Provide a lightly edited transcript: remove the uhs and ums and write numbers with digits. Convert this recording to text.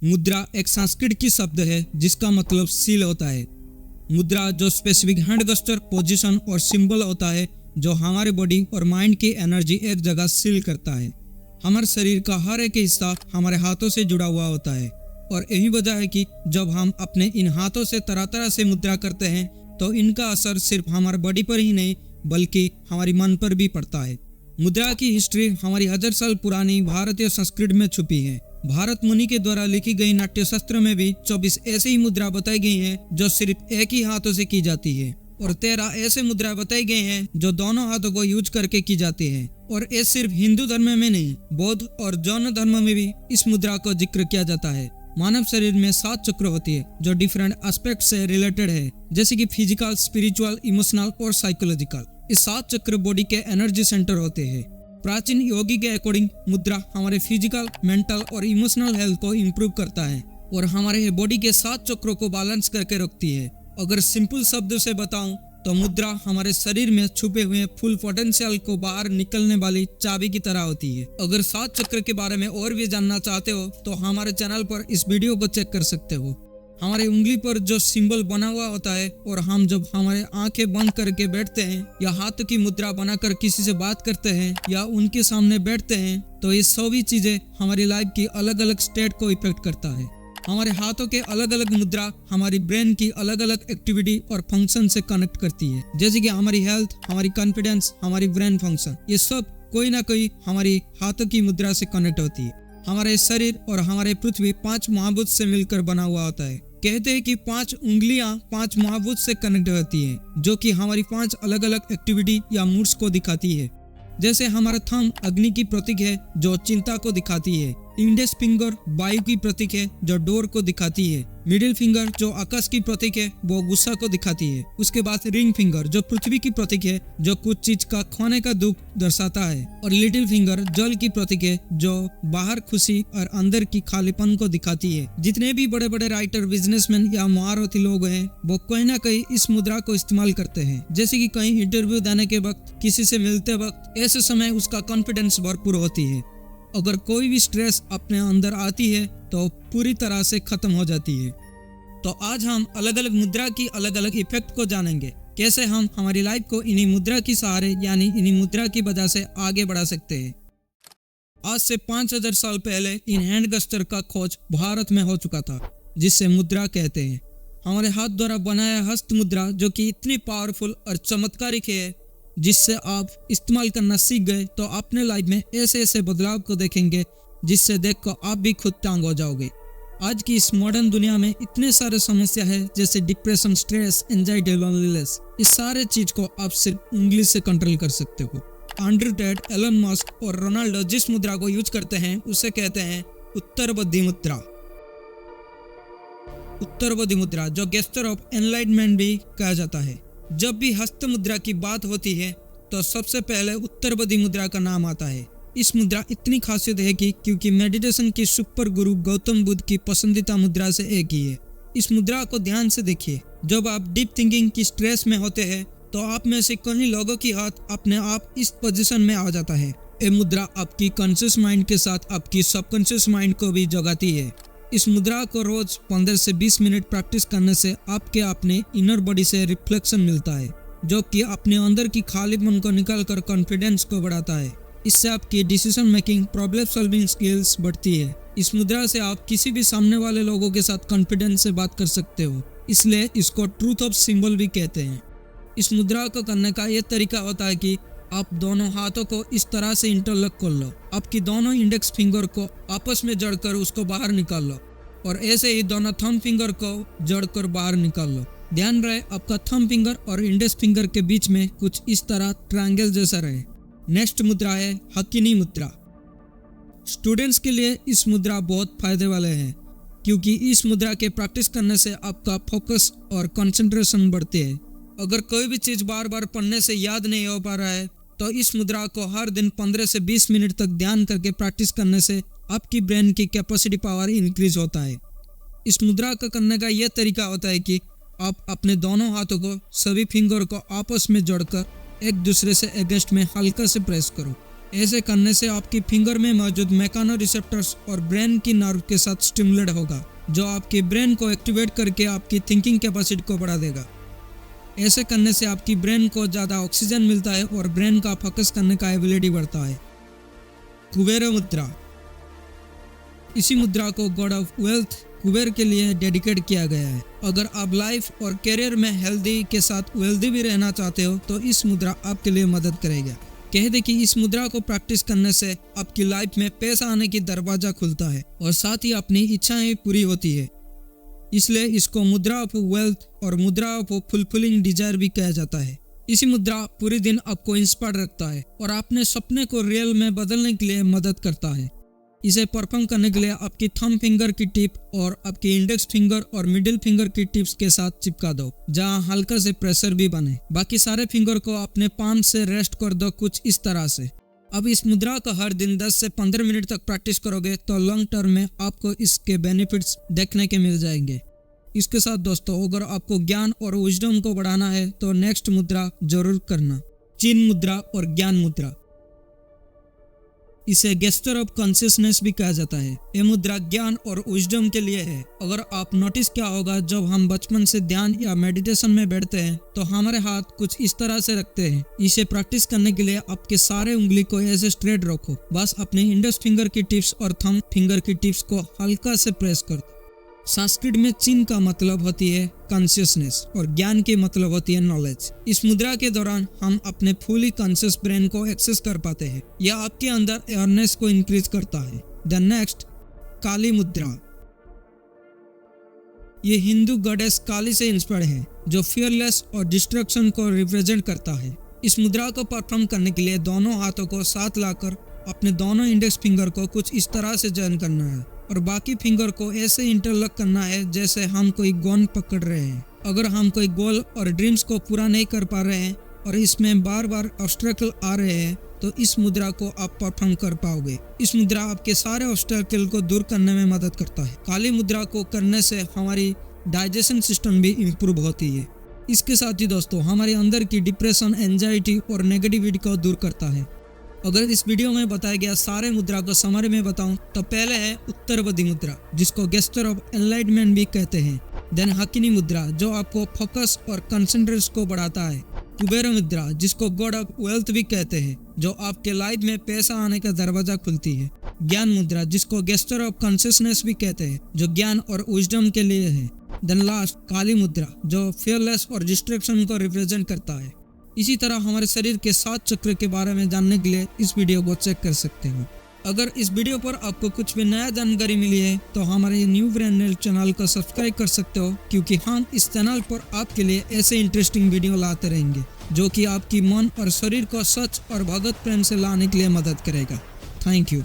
मुद्रा एक संस्कृत की शब्द है जिसका मतलब सील होता है। मुद्रा जो स्पेसिफिक हैंड गेस्चर, पोजीशन और सिंबल होता है जो हमारे बॉडी और माइंड की एनर्जी एक जगह सील करता है। हमारे शरीर का हर एक हिस्सा हमारे हाथों से जुड़ा हुआ होता है और यही वजह है कि जब हम अपने इन हाथों से तरह तरह से मुद्रा करते हैं तो इनका असर सिर्फ हमारे बॉडी पर ही नहीं बल्कि हमारी मन पर भी पड़ता है। मुद्रा की हिस्ट्री हमारी 1000 साल पुरानी भारतीय संस्कृत में छुपी है। भारत मुनि के द्वारा लिखी गई नाट्य शास्त्र में भी 24 ऐसी ही मुद्रा बताई गई हैं जो सिर्फ एक ही हाथों से की जाती है और 13 ऐसे मुद्रा बताई गई हैं जो दोनों हाथों को यूज करके की जाती है। और ये सिर्फ हिंदू धर्म में नहीं, बौद्ध और जैन धर्म में भी इस मुद्रा को जिक्र किया जाता है। मानव शरीर में 7 चक्र होती है जो डिफरेंट एस्पेक्ट से रिलेटेड है, जैसे कि फिजिकल, स्पिरिचुअल, इमोशनल और साइकोलॉजिकल। इस 7 चक्र बॉडी के एनर्जी सेंटर होते हैं। प्राचीन योगी के अकॉर्डिंग मुद्रा हमारे फिजिकल, मेंटल और इमोशनल हेल्थ को इम्प्रूव करता है और हमारे बॉडी के 7 चक्रों को बैलेंस करके रखती है। अगर सिंपल शब्द से बताऊं तो मुद्रा हमारे शरीर में छुपे हुए फुल पोटेंशियल को बाहर निकलने वाली चाबी की तरह होती है। अगर 7 चक्र के बारे में और भी जानना चाहते हो तो हमारे चैनल पर इस वीडियो को चेक कर सकते हो। हमारे उंगली पर जो सिंबल बना हुआ होता है और हम जब हमारे आंखें बंद करके बैठते हैं या हाथ की मुद्रा बनाकर किसी से बात करते हैं या उनके सामने बैठते हैं तो ये सभी चीजें हमारी लाइफ की अलग अलग स्टेट को इफेक्ट करता है। हमारे हाथों के अलग अलग मुद्रा हमारी ब्रेन की अलग अलग एक्टिविटी और फंक्शन से कनेक्ट करती है, जैसे कि हमारी हेल्थ, हमारी कॉन्फिडेंस, हमारी ब्रेन फंक्शन, ये सब कोई ना कोई हमारी हाथों की मुद्रा से कनेक्ट होती है। हमारे शरीर और हमारे पृथ्वी 5 महाभूत से मिलकर बना हुआ होता है। कहते हैं कि 5 उंगलियां 5 महाभूत से कनेक्ट होती हैं, जो कि हमारी 5 अलग अलग एक्टिविटी या मूड्स को दिखाती है। जैसे हमारा थंब अग्नि की प्रतीक है जो चिंता को दिखाती है। इंडेक्स फिंगर वायु की प्रतीक है जो डोर को दिखाती है। मिडिल फिंगर जो आकाश की प्रतीक है वो गुस्सा को दिखाती है। उसके बाद रिंग फिंगर जो पृथ्वी की प्रतीक है जो कुछ चीज का खोने का दुख दर्शाता है। और लिटिल फिंगर जल की प्रतीक है जो बाहर खुशी और अंदर की खालीपन को दिखाती है। जितने भी बड़े बड़े राइटर, बिजनेसमैन या महारथी लोग हैं वो कहीं ना कहीं इस मुद्रा को इस्तेमाल करते हैं। जैसे कि कहीं इंटरव्यू देने के वक्त, किसी से मिलते वक्त, ऐसे समय उसका कॉन्फिडेंस भरपूर होती है। अगर कोई भी स्ट्रेस अपने अंदर आती है तो पूरी तरह से खत्म हो जाती है। तो आज हम अलग अलग मुद्रा की अलग अलग इफेक्ट को जानेंगे, कैसे हम हमारी लाइफ को इन्हीं मुद्रा की सहारे यानी इन्हीं मुद्रा की वजह से आगे बढ़ा सकते हैं। आज से 5000 साल पहले इन हैंड गेस्चर का खोज भारत में हो चुका था, जिससे मुद्रा कहते हैं। हमारे हाथ द्वारा बनाया हस्त मुद्रा जो कि इतनी पावरफुल और चमत्कारिक है, जिससे आप इस्तेमाल करना सीख गए तो अपने लाइफ में ऐसे ऐसे बदलाव को देखेंगे जिससे देखकर आप भी खुद टांग हो जाओगे। आज की इस मॉडर्न दुनिया में इतने सारे समस्या है, जैसे डिप्रेशन, स्ट्रेस, एंजाइटी, लोनलीनेस। इस सारे चीज को आप सिर्फ उंगली से कंट्रोल कर सकते हो। एंड्रयू टेट, एलन मस्क और रोनाल्डो जिस मुद्रा को यूज करते हैं उसे कहते हैं उत्तरबोधि मुद्रा। उत्तरबोधि मुद्रा जो गेस्चर ऑफ एनलाइटमेंट भी कहा जाता है। जब भी हस्त मुद्रा की बात होती है तो सबसे पहले उत्तरबोधि मुद्रा का नाम आता है। इस मुद्रा इतनी खासियत है कि क्योंकि मेडिटेशन की सुपर गुरु गौतम बुद्ध की पसंदीदा मुद्रा से एक ही है। इस मुद्रा को ध्यान से देखिए। जब आप डीप थिंकिंग की स्ट्रेस में होते हैं तो आप में से कई लोगों की हाथ अपने आप इस पोजीशन में आ जाता है। ये मुद्रा आपकी कॉन्शियस माइंड के साथ आपकी सबकॉन्शियस माइंड को भी जगाती है। इस मुद्रा को रोज 15 से 20 मिनट प्रैक्टिस करने से आपके अपने इनर बॉडी से रिफ्लेक्शन मिलता है, जो कि अपने अंदर की खालीपन को निकालकर कॉन्फिडेंस को बढ़ाता है। इससे आपकी decision making, problem solving skills बढ़ती है। इस मुद्रा से आप किसी भी सामने वाले लोगों के साथ कॉन्फिडेंस से बात कर सकते हो, इसलिए इसको ट्रूथ ऑफ सिंबल भी कहते हैं। इस मुद्रा को करने का ये तरीका होता है कि आप दोनों हाथों को इस तरह से इंटरलॉक कर लो। आपकी दोनों इंडेक्स फिंगर को आपस में जड़कर उसको बाहर निकाल लो और ऐसे ही दोनों थंब फिंगर को जड़कर बाहर निकाल लो। ध्यान रहे आपका थंब फिंगर और इंडेक्स फिंगर के बीच में कुछ इस तरह ट्रायंगल जैसा रहे। नेक्स्ट मुद्रा है हकिनी मुद्रा। स्टूडेंट्स के लिए इस मुद्रा बहुत फायदे वाले हैं, क्योंकि इस मुद्रा के प्रैक्टिस करने से आपका फोकस और कंसंट्रेशन बढ़ते हैं। अगर कोई भी चीज़ बार बार पढ़ने से याद नहीं हो पा रहा है तो इस मुद्रा को हर दिन 15 से 20 मिनट तक ध्यान करके प्रैक्टिस करने से आपकी ब्रेन की कैपेसिटी पावर इंक्रीज होता है। इस मुद्रा को करने का यह तरीका होता है कि आप अपने दोनों हाथों को, सभी फिंगर को आपस में जोड़कर एक दूसरे से अगेंस्ट में हल्का से प्रेस करो ऐसे करने से आपकी फिंगर में मौजूद मैकानो रिसेप्टर्स और ब्रेन की नर्व के साथ स्टिमुलेट होगा, जो आपके ब्रेन को एक्टिवेट करके आपकी थिंकिंग कैपेसिटी को बढ़ा देगा। ऐसे करने से आपकी ब्रेन को ज़्यादा ऑक्सीजन मिलता है और ब्रेन का फोकस करने का एबिलिटी बढ़ता है। कुबेर मुद्रा, इसी मुद्रा को गॉड ऑफ वेल्थ कुबेर के लिए डेडिकेट किया गया है। अगर आप लाइफ और करियर में हेल्दी के साथ वेल्दी भी रहना चाहते हो तो इस मुद्रा आपके लिए मदद करेगा। कह दे कि इस मुद्रा को प्रैक्टिस करने से आपकी लाइफ में पैसा आने की दरवाजा खुलता है और साथ ही अपनी इच्छाएं पूरी होती है। इसलिए इसको मुद्रा ऑफ वेल्थ और मुद्रा ऑफ फुलफिलिंग डिजायर भी कहा जाता है। इसी मुद्रा पूरे दिन आपको इंस्पायर रखता है और अपने सपने को रियल में बदलने के लिए मदद करता है। इसे परफॉर्म करने के लिए आपकी थंब फिंगर की टिप और आपकी इंडेक्स फिंगर और मिडिल फिंगर की टिप्स के साथ चिपका दो, जहां हल्का से प्रेशर भी बने। बाकी सारे फिंगर को अपने पाम से रेस्ट कर दो, कुछ इस तरह से। अब इस मुद्रा का हर दिन 10 से 15 मिनट तक प्रैक्टिस करोगे तो लॉन्ग टर्म में आपको इसके बेनिफिट्स देखने के मिल जाएंगे। इसके साथ दोस्तों, अगर आपको ज्ञान और विजडम को बढ़ाना है तो नेक्स्ट मुद्रा जरूर करना, चिन्ह मुद्रा और ज्ञान मुद्रा। इसे गेस्चर ऑफ कॉन्शियसनेस भी कहा जाता है। ये मुद्रा ज्ञान और विजडम के लिए है। अगर आप नोटिस किया होगा, जब हम बचपन से ध्यान या मेडिटेशन में बैठते हैं तो हमारे हाथ कुछ इस तरह से रखते हैं। इसे प्रैक्टिस करने के लिए आपके सारे उंगली को ऐसे स्ट्रेट रखो, बस अपने इंडेक्स फिंगर की टिप्स और थंब फिंगर की टिप्स को हल्का से प्रेस कर दो। संस्कृत में चिन्ह का मतलब होती है कॉन्शियसनेस और ज्ञान की मतलब होती है नॉलेज। इस मुद्रा के दौरान हम अपने फुली कॉन्शियस ब्रेन को एक्सेस कर पाते हैं। यह आपके अंदर अवेयरनेस को इंक्रीज करता है। द नेक्स्ट, काली मुद्रा। ये हिंदू गॉडेस काली से इंस्पायर्ड है, जो फियरलेस और डिस्ट्रक्शन को रिप्रेजेंट करता है। इस मुद्रा को परफॉर्म करने के लिए दोनों हाथों को साथ लाकर अपने दोनों इंडेक्स फिंगर को कुछ इस तरह से जॉइन करना है और बाकी फिंगर को ऐसे इंटरलॉक करना है जैसे हम कोई गोंद पकड़ रहे हैं। अगर हम कोई गोल और ड्रीम्स को पूरा नहीं कर पा रहे हैं और इसमें बार बार ऑब्स्टेकल आ रहे हैं तो इस मुद्रा को आप परफॉर्म कर पाओगे। इस मुद्रा आपके सारे ऑब्स्टेकल को दूर करने में मदद करता है। काली मुद्रा को करने से हमारी डाइजेशन सिस्टम भी इम्प्रूव होती है। इसके साथ ही दोस्तों, हमारे अंदर की डिप्रेशन, एंजाइटी और नेगेटिविटी को दूर करता है। अगर इस वीडियो में बताया गया सारे मुद्रा को समरी में बताऊं तो पहले है उत्तरवदी मुद्रा, जिसको गेस्चर ऑफ एनलाइटमेंट भी कहते हैं। देन हकिनी मुद्रा, जो आपको फोकस और कंसंट्रेशन को बढ़ाता है। कुबेर मुद्रा, जिसको गॉड ऑफ वेल्थ भी कहते हैं, जो आपके लाइफ में पैसा आने का दरवाजा खुलती है। ज्ञान मुद्रा, जिसको गेस्चर ऑफ कॉन्शियसनेस भी कहते हैं, जो ज्ञान और विजडम के लिए है। देन लास्ट, काली मुद्रा, जो फियरलेस और डिस्ट्रैक्शन को रिप्रेजेंट करता है। इसी तरह हमारे शरीर के 7 चक्र के बारे में जानने के लिए इस वीडियो को चेक कर सकते हो। अगर इस वीडियो पर आपको कुछ भी नया जानकारी मिली है तो हमारे न्यू ब्रेन चैनल को सब्सक्राइब कर सकते हो, क्योंकि हम इस चैनल पर आपके लिए ऐसे इंटरेस्टिंग वीडियो लाते रहेंगे जो कि आपकी मन और शरीर को सच और भगत प्रेम से लाने के लिए मदद करेगा। Thank you.